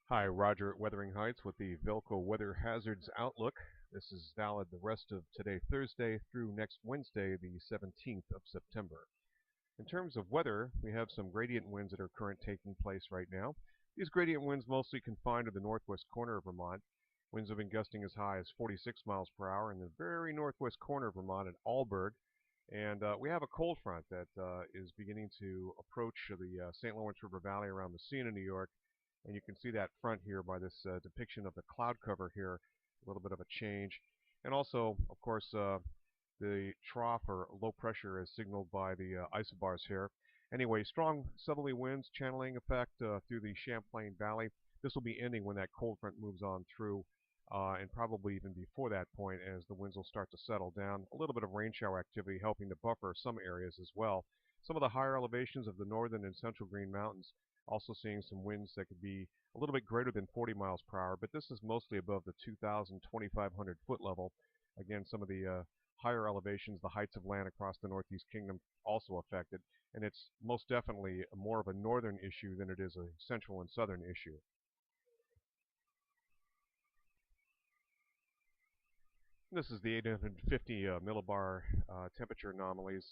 Hi, Roger at Weathering Heights with the VELCO Weather Hazards Outlook. This is valid the rest of today, Thursday, through next Wednesday, the 17th of September. In terms of weather, we have some gradient winds that are currently taking place right now. These gradient winds mostly confined to the northwest corner of Vermont. Winds have been gusting as high as 46 miles per hour in the very northwest corner of Vermont at Alberg. And we have a cold front that is beginning to approach the St. Lawrence River Valley around Messina, New York. And you can see that front here by this depiction of the cloud cover here, a little bit of a change. And also, of course, the trough or low pressure is signaled by the isobars here. Anyway, strong southerly winds, channeling effect through the Champlain Valley. This will be ending when that cold front moves on through, and probably even before that point as the winds will start to settle down. A little bit of rain shower activity helping to buffer some areas as well. Some of the higher elevations of the northern and central Green Mountains also seeing some winds that could be a little bit greater than 40 miles per hour, but this is mostly above the 2,000, 2,500 foot level. Again, some of the higher elevations, the heights of land across the Northeast Kingdom also affected, and it's most definitely more of a northern issue than it is a central and southern issue. This is the 850 millibar temperature anomalies,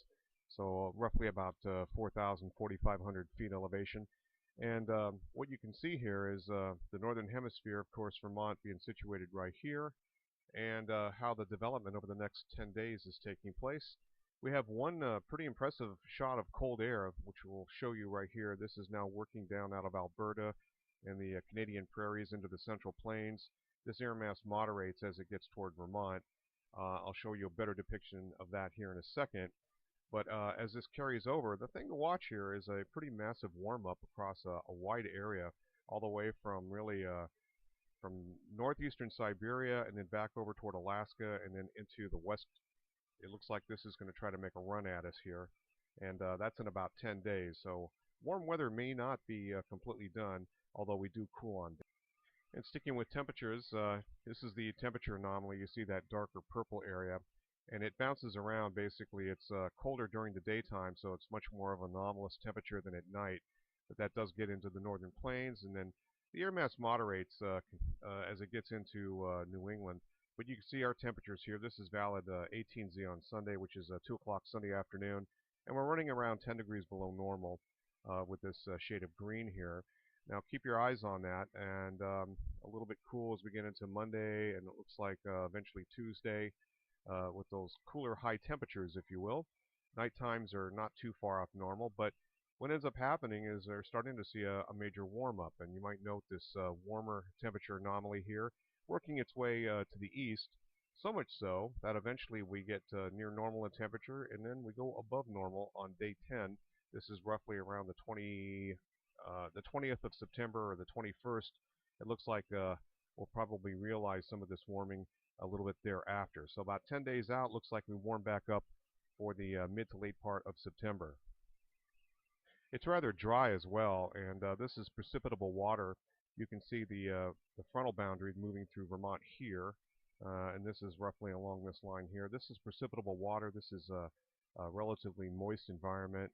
so roughly about 4,000, 4,500 feet elevation. And what you can see here is the northern hemisphere, of course, Vermont being situated right here, and how the development over the next 10 days is taking place. We have one pretty impressive shot of cold air, which we'll show you right here. This is now working down out of Alberta and the Canadian prairies into the Central Plains. This air mass moderates as it gets toward Vermont. I'll show you a better depiction of that here in a second. But as this carries over, the thing to watch here is a pretty massive warm-up across a wide area, all the way from really from northeastern Siberia and then back over toward Alaska and then into the west. It looks like this is going to try to make a run at us here, and that's in about 10 days. So warm weather may not be completely done, although we do cool on. And sticking with temperatures, this is the temperature anomaly. You see that darker purple area, and it bounces around. Basically, it's colder during the daytime, so it's much more of an anomalous temperature than at night. But that does get into the northern plains, and then the air mass moderates as it gets into New England. But you can see our temperatures here. This is valid 18Z on Sunday, which is 2 o'clock Sunday afternoon, and we're running around 10 degrees below normal with this shade of green here. Now keep your eyes on that, and a little bit cool as we get into Monday, and it looks like eventually Tuesday with those cooler high temperatures, if you will. Night times are not too far off normal, but what ends up happening is they're starting to see a major warm-up, and you might note this warmer temperature anomaly here working its way to the east, so much so that eventually we get near normal in temperature, and then we go above normal on day 10. This is roughly around the 20th of September or the 21st. It looks like we'll probably realize some of this warming a little bit thereafter. So about 10 days out, looks like we warm back up for the mid to late part of September. It's rather dry as well, and this is precipitable water. You can see the frontal boundary moving through Vermont here, and this is roughly along this line here. This is precipitable water. This is a relatively moist environment,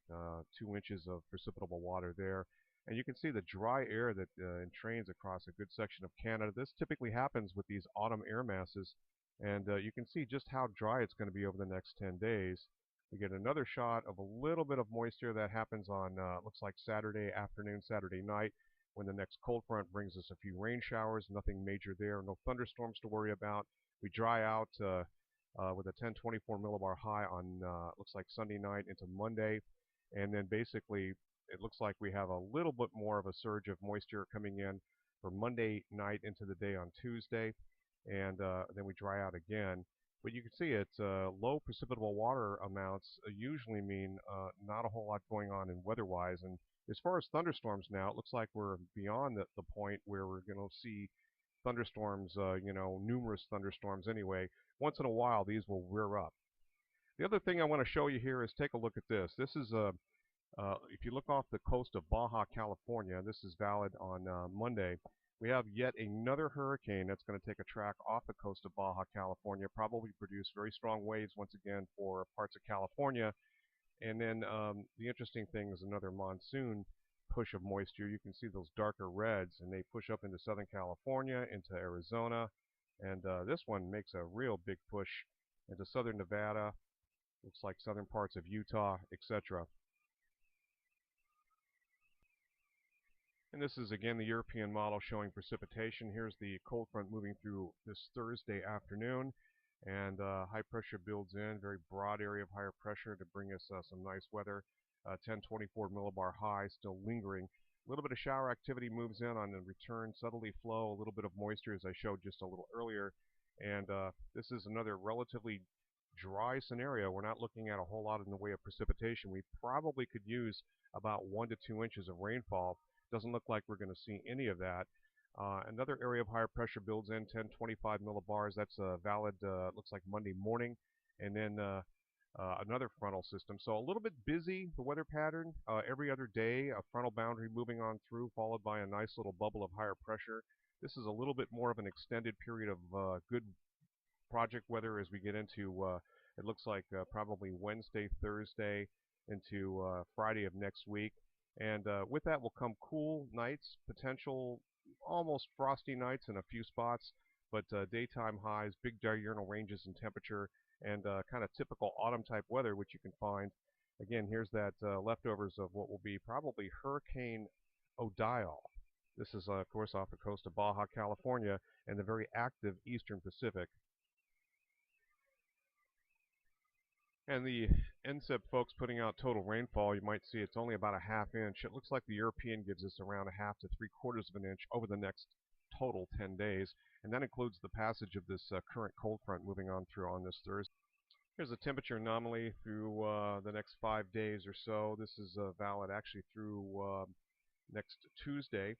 2 inches of precipitable water there. And you can see the dry air that entrains across a good section of Canada. This typically happens with these autumn air masses, and you can see just how dry it's going to be over the next 10 days. We get another shot of a little bit of moisture that happens on, looks like Saturday afternoon, Saturday night, when the next cold front brings us a few rain showers. Nothing major there, no thunderstorms to worry about. We dry out with a 1024 millibar high on, looks like Sunday night into Monday, and then basically it looks like we have a little bit more of a surge of moisture coming in for Monday night into the day on Tuesday, and then we dry out again. But you can see it's low precipitable water amounts usually mean not a whole lot going on in weather-wise. And as far as thunderstorms now, it looks like we're beyond the point where we're going to see thunderstorms, numerous thunderstorms anyway. Once in a while, these will rear up. The other thing I want to show you here is take a look at this. This is if you look off the coast of Baja California, this is valid on Monday. We have yet another hurricane that's going to take a track off the coast of Baja California, probably produce very strong waves once again for parts of California. And then the interesting thing is another monsoon push of moisture. You can see those darker reds, and they push up into Southern California, into Arizona, and this one makes a real big push into Southern Nevada, looks like southern parts of Utah, etc. And this is again the European model showing precipitation. Here's the cold front moving through this Thursday afternoon, and high pressure builds in, very broad area of higher pressure to bring us some nice weather. 1024 millibar high still lingering. A little bit of shower activity moves in on the return, southerly flow, a little bit of moisture as I showed just a little earlier. And this is another relatively dry scenario. We're not looking at a whole lot in the way of precipitation. We probably could use about 1 to 2 inches of rainfall. Doesn't look like we're going to see any of that. Another area of higher pressure builds in, 1025 millibars. That's valid, looks like Monday morning. And then another frontal system. So a little bit busy, the weather pattern. Every other day, a frontal boundary moving on through, followed by a nice little bubble of higher pressure. This is a little bit more of an extended period of good project weather as we get into, it looks like probably Wednesday, Thursday, into Friday of next week. And with that will come cool nights, potential almost frosty nights in a few spots, but daytime highs, big diurnal ranges in temperature, and kind of typical autumn-type weather, which you can find. Again, here's that leftovers of what will be probably Hurricane Odile. This is, of course, off the coast of Baja, California, and the very active eastern Pacific. And the NSEP folks putting out total rainfall, you might see it's only about a half inch. It looks like the European gives us around a half to 3/4 of an inch over the next total 10 days. And that includes the passage of this current cold front moving on through on this Thursday. Here's a temperature anomaly through the next 5 days or so. This is valid actually through next Tuesday,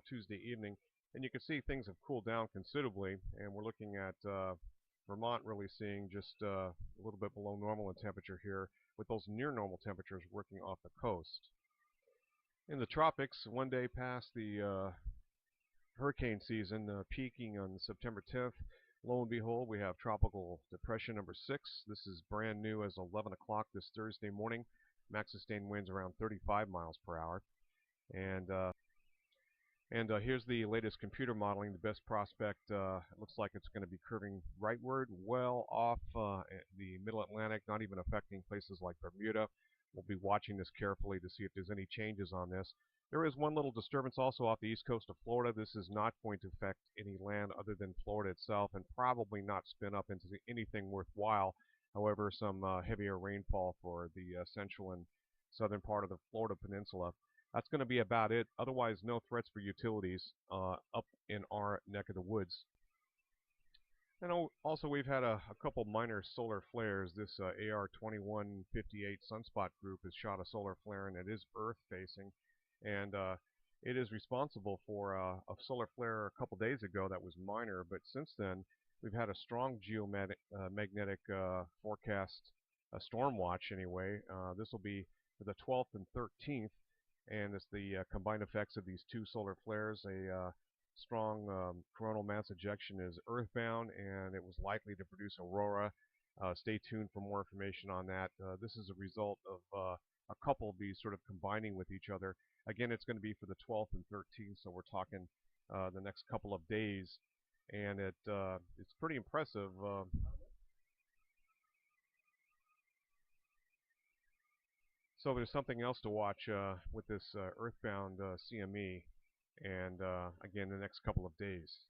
Tuesday evening. And you can see things have cooled down considerably, and we're looking at Vermont really seeing just a little bit below normal in temperature here, with those near normal temperatures working off the coast. In the tropics, one day past the hurricane season, peaking on September 10th, lo and behold, we have tropical depression number 6. This is brand new as 11 o'clock this Thursday morning. Max sustained winds around 35 miles per hour. And here's the latest computer modeling. The best prospect looks like it's going to be curving rightward, well off the middle Atlantic, not even affecting places like Bermuda. We'll be watching this carefully to see if there's any changes on this. There is one little disturbance also off the east coast of Florida. This is not going to affect any land other than Florida itself, and probably not spin up into anything worthwhile. However, some heavier rainfall for the central and southern part of the Florida peninsula. That's going to be about it. Otherwise, no threats for utilities up in our neck of the woods. And also, we've had a couple minor solar flares. This AR2158 sunspot group has shot a solar flare, and it is Earth-facing. And it is responsible for a solar flare a couple days ago that was minor. But since then, we've had a strong geomagnetic forecast, a storm watch anyway. This will be for the 12th and 13th. And it's the combined effects of these two solar flares. A strong coronal mass ejection is earthbound, and it was likely to produce aurora. Stay tuned for more information on that. This is a result of a couple of these sort of combining with each other. Again, it's going to be for the 12th and 13th, so we're talking the next couple of days. And it's pretty impressive. So there's something else to watch with this earthbound CME, and again, the next couple of days.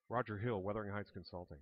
Roger Hill, Wuthering Heights Consulting.